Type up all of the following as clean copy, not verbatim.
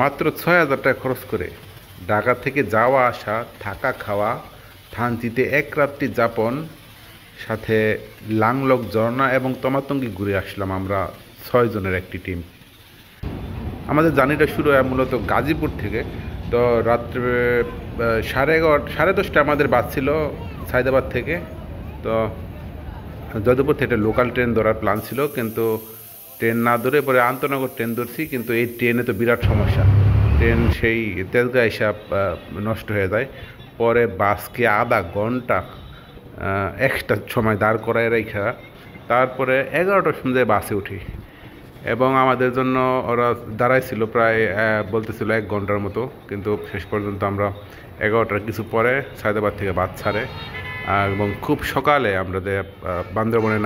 মাত্র ৬,০০০ টাকা খরচ করে ঢাকা থেকে যাওয়া আসা, থাকা খাওয়া, থানচিতে এক রাত্রি যাপন, সাথে লাংলক ঝর্ণা এবং তমাতঙ্গি ঘুরে আসলাম আমরা ৬ জনের একটি টিম। আমাদের জার্নিটা শুরু হয় মূলত গাজীপুর থেকে। তো রাত্রে 11:30 আমাদের বাস ছিল সায়দাবাদ থেকে। তো যদুপুর থেকে লোকাল ট্রেন ধরার প্ল্যান ছিল, কিন্তু ট্রেন না ধরে পরে আন্তনগর ট্রেন ধরছি। কিন্তু এই ট্রেনে তো বিরাট সমস্যা, ট্রেন সেই তেজগাঁ হিসাব নষ্ট হয়ে যায়। পরে বাসকে আধা ঘন্টা এক্সট্রা সময় দাঁড় করায় রেখা তারপরে 11টার সময় বাসে উঠি, এবং আমাদের জন্য ওরা দাঁড়াইছিল প্রায় বলতেছিল 1 ঘন্টার মতো। কিন্তু শেষ পর্যন্ত আমরা 11টার কিছু পরে সায়দাবাদ থেকে বাস ছাড়ে, এবং খুব সকালে আমরা বান্দরবনে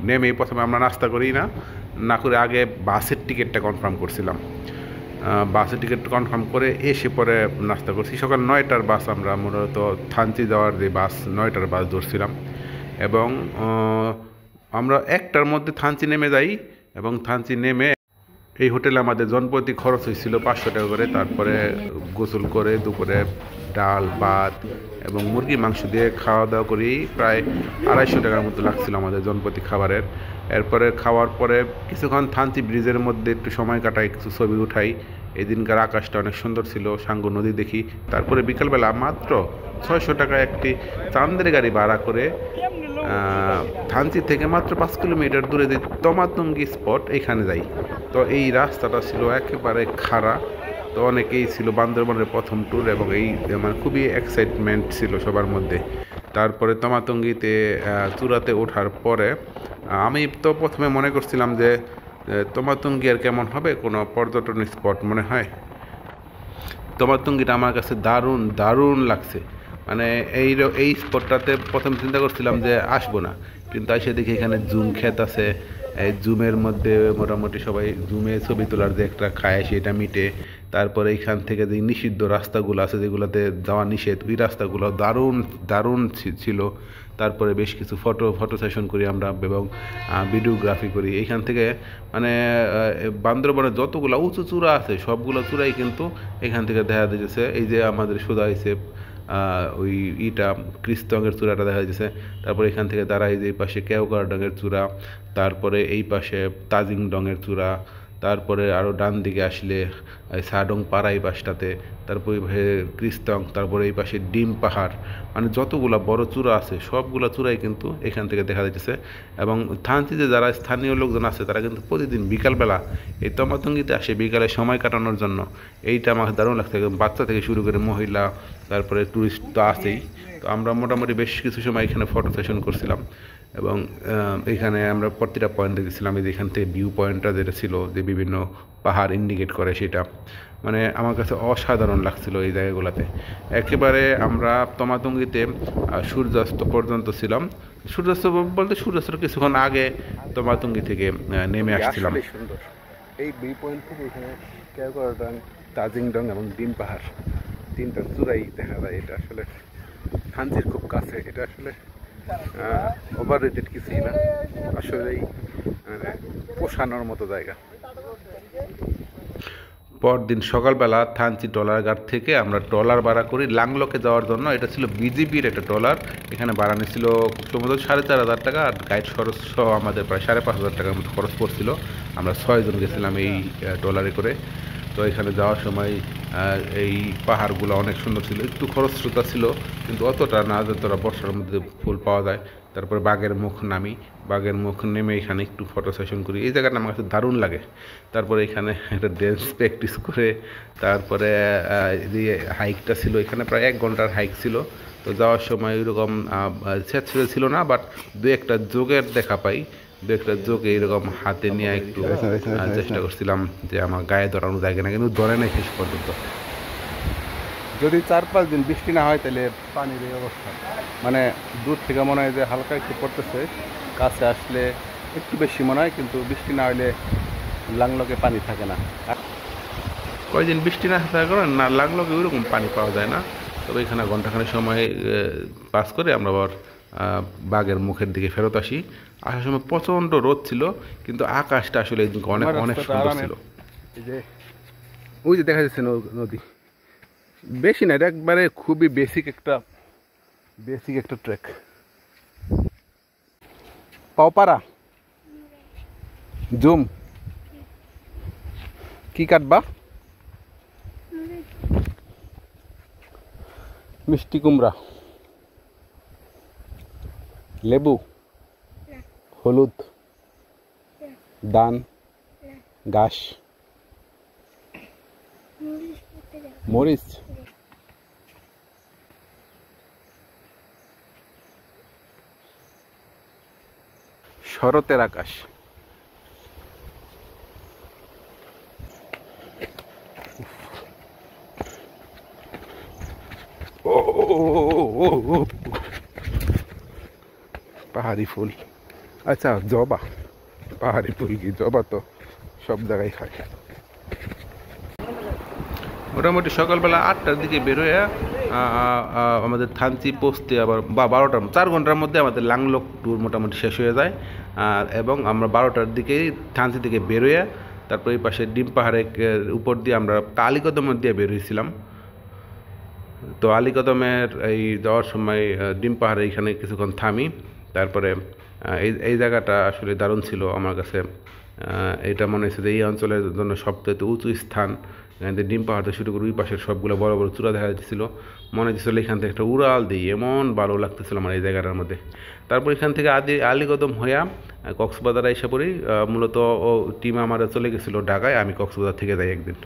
নেমেই প্রথমে আমরা নাস্তা করি না করে আগে বাসের টিকিটটা কনফার্ম করছিলাম। বাসের টিকিট কনফার্ম করে এসে পরে নাস্তা করছি। সকাল 9টার বাস, আমরা মূলত থানচি যাওয়ার যে বাস 9টার বাস ধরছিলাম, এবং আমরা 1টার মধ্যে থানচি নেমে যাই। এবং থানচি নেমে এই হোটেলে আমাদের জনপ্রতি খরচ হয়েছিল 500 টাকা করে। তারপরে গোসল করে দুপুরে ডাল ভাত এবং মুরগি মাংস দিয়ে খাওয়া দাওয়া করি, প্রায় 250 টাকার মতো লাগছিল আমাদের জনপ্রতি খাবারের। এরপরে খাওয়ার পরে কিছুক্ষণ থানচি ব্রিজের মধ্যে একটু সময় কাটাই, কিছু ছবি উঠাই। এই দিনকার আকাশটা অনেক সুন্দর ছিল, সাঙ্গু নদী দেখি। তারপরে বিকালবেলা মাত্র 600 টাকায় একটি চান্দের গাড়ি ভাড়া করে থানচি থেকে মাত্র 5 কিলোমিটার দূরে যে তমাতঙ্গি স্পট, এখানে যাই। তো এই রাস্তাটা ছিল একেবারে খাড়া। তো অনেকেই ছিল বান্দরবনের প্রথম ট্যুর, এবং এই মানে খুবই এক্সাইটমেন্ট ছিল সবার মধ্যে। তারপরে তমাতঙ্গিতে চূড়াতে ওঠার পরে আমি তো প্রথমে মনে করছিলাম যে তমাতঙ্গি আর কেমন হবে, কোনো পর্যটন স্পট মনে হয়। তমাতঙ্গিটা আমার কাছে দারুণ দারুণ লাগছে। মানে এই স্পটটাতে প্রথম চিন্তা করছিলাম যে আসবো না, কিন্তু এসে দেখি এখানে জুম ক্ষেত আছে। এই জুমের মধ্যে মোটামুটি সবাই জুমে ছবি তোলার যে একটা খায় সেটা মিটে। তারপরে এইখান থেকে যে নিষিদ্ধ রাস্তাগুলো আছে যেগুলোতে যাওয়া নিষেধ, ওই রাস্তাগুলো দারুণ দারুণ ছিল। তারপরে বেশ কিছু ফটো সেশন করি আমরা, এবং ভিডিওগ্রাফি করি এইখান থেকে। মানে বান্দরবনে যতগুলো উঁচু চূড়া আছে সবগুলো চূড়াই কিন্তু এখান থেকে দেখা দিয়েছে। এই যে আমাদের সোজা হয়েছে ওই ক্রিস্তঙ্গের চূড়াটা দেখা যাচ্ছে। তারপরে এখান থেকে দাঁড়াই যে এই পাশে কেওকার ডঙের চূড়া, তারপরে এই পাশে তাজিং ডঙের চূড়া, তারপরে আরও ডান দিকে আসলে সাডং পাড়া এই পাশটাতে, তারপরে ক্রিস্তং, তারপরে এই পাশে ডিম পাহাড়। মানে যতগুলা বড় চূড়া আছে সবগুলা চূড়াই কিন্তু এখান থেকে দেখা যাচ্ছে। এবং থানচিতে যারা স্থানীয় লোকজন আছে তারা কিন্তু প্রতিদিন বিকালবেলা এই তমাতঙ্গিতে আসে বিকালে সময় কাটানোর জন্য। এইটা আমার দারুণ লাগছে, বাচ্চা থেকে শুরু করে মহিলা, তারপরে টুরিস্ট তো আছেই। তো আমরা মোটামুটি বেশ কিছু সময় এখানে ফটো সেশন করছিলাম, এবং এখানে আমরা প্রতিটা পয়েন্ট দেখেছিলাম। এই যে এখান থেকে ভিউ পয়েন্টটা যেটা ছিল, যে বিভিন্ন পাহাড় ইন্ডিকেট করে, সেটা মানে আমার কাছে অসাধারণ লাগছিল এই জায়গাগুলোতে। একেবারে আমরা তমাতঙ্গিতে সূর্যাস্ত পর্যন্ত ছিলাম। সূর্যাস্ত বলতে সূর্যাস্তের কিছুক্ষণ আগে তমাতঙ্গি থেকে নেমে আসছিলাম। সুন্দর এই ভিউ পয়েন্ট থেকে এখানে কেওকাডং, তাজিংডং এবং ডিম পাহাড় তিনটা চূড়াই দেখা যায়। এটা আসলে থানচির খুব কাছে। এটা আসলে ওভার রেটেড কিছুই না, আসলেই মানে পোষানোর মতো জায়গা। পরদিন সকালবেলা থানচি ট্রলার ঘাট থেকে আমরা ট্রলার ভাড়া করি লাংলকে যাওয়ার জন্য। এটা ছিল বিজিবির একটা ট্রলার। এখানে ভাড়া নিয়েছিল সম্ভবত 4,500 টাকা, আর গাইড খরচ সহ আমাদের প্রায় 5,500 টাকার মতো খরচ পড়ছিল। আমরা 6 জন গেছিলাম এই ট্রলারে করে। তো এখানে যাওয়ার সময় এই পাহাড়গুলো অনেক সুন্দর ছিল, একটু খরস্রোতা ছিল, কিন্তু অতটা না যতটা বর্ষার মধ্যে ফুল পাওয়া যায়। তারপর বাঘের মুখ বাঘের মুখ নেমে এখানে একটু ফটো সেশন করি। এই জায়গাটা আমার কাছে দারুণ লাগে। তারপরে এখানে একটা ড্যান্স প্র্যাকটিস করে তারপরে যে হাইকটা ছিল, এখানে প্রায় 1 ঘন্টার হাইক ছিল। তো যাওয়ার সময় ওইরকম স্বেচ্ছাসেবী ছিল না, বাট দু একটা যোগের দেখা পাই। দু একটা যোগে এরকম হাতে নিয়ে একটু চেষ্টা করছিলাম যে আমার গায়ে ধরানো যায় কিনা, কিন্তু ধরে নাই শেষ পর্যন্ত। যদি 4-5 দিন বৃষ্টি না হয় তাহলে পানির এই অবস্থা, মানে দূর থেকে মনে হয় যে হালকা একটু পড়তেছে, কাছে আসলে একটু বেশি মনে হয়, কিন্তু বৃষ্টি না হলে লাংলকে পানি থাকে না। কয়দিন বৃষ্টি না থাকার কারণে না লাংলকে ওইরকম পানি পাওয়া যায় না। তবে এখানে ঘন্টাখানেক সময় পাস করে আমরা আবার বাঘের মুখের দিকে ফেরত আসি। আসার সময় প্রচণ্ড রোদ ছিল, কিন্তু আকাশটা আসলে অনেক অনেক সুন্দর ছিল। এই যে ওই যে দেখা যাচ্ছে নদী, বেশি না, এটা একবারে খুবই বেসিক একটা ট্রেক। পাওপাড়া জুম কি কাটবা? মিষ্টি কুমড়া, লেবু, হলুদ, দান, ঘাস, মরিচ, শরতের আকাশ। পাহাড়ি ফুল, আচ্ছা জবা, পাহাড়ি ফুল কি জবা তো সব জায়গায় খায়। মোটামুটি সকালবেলা 8টার দিকে বেরোয় আমাদের থানচি পৌঁছতে আবার 12টার 4 ঘন্টার মধ্যে আমাদের লাংলোক ট্যুর মোটামুটি শেষ হয়ে যায়। এবং আমরা 12টার দিকেই থানচি থেকে বেরোয় তারপর এই পাশে ডিম পাহাড়ের উপর দিয়ে আমরা আলীকদমের দিয়ে বের হয়েছিলাম। তো আলীকদমের এই যাওয়ার সময় ডিম পাহাড়ে এখানে কিছুক্ষণ থামি। তারপরে এই জায়গাটা আসলে দারুণ ছিল আমার কাছে। এটা মনে হচ্ছে যে এই অঞ্চলের জন্য সবথেকে উঁচু স্থান। ডিম পাহাড় থেকে শুরু করে ওই পাশের সবগুলো বড় বড় চূড়া দেখা যাচ্ছিল, মনে হচ্ছিল এখান থেকে একটা উড়াল দিই, এমন ভালো লাগতেছিল আমার এই জায়গাটার মধ্যে। তারপর এখান থেকে আলীকদম হইয়া কক্সবাজার এসে পড়ি। মূলত ও টিম আমার চলে গেছিলো ঢাকায়, আমি কক্সবাজার থেকে যাই একদিন।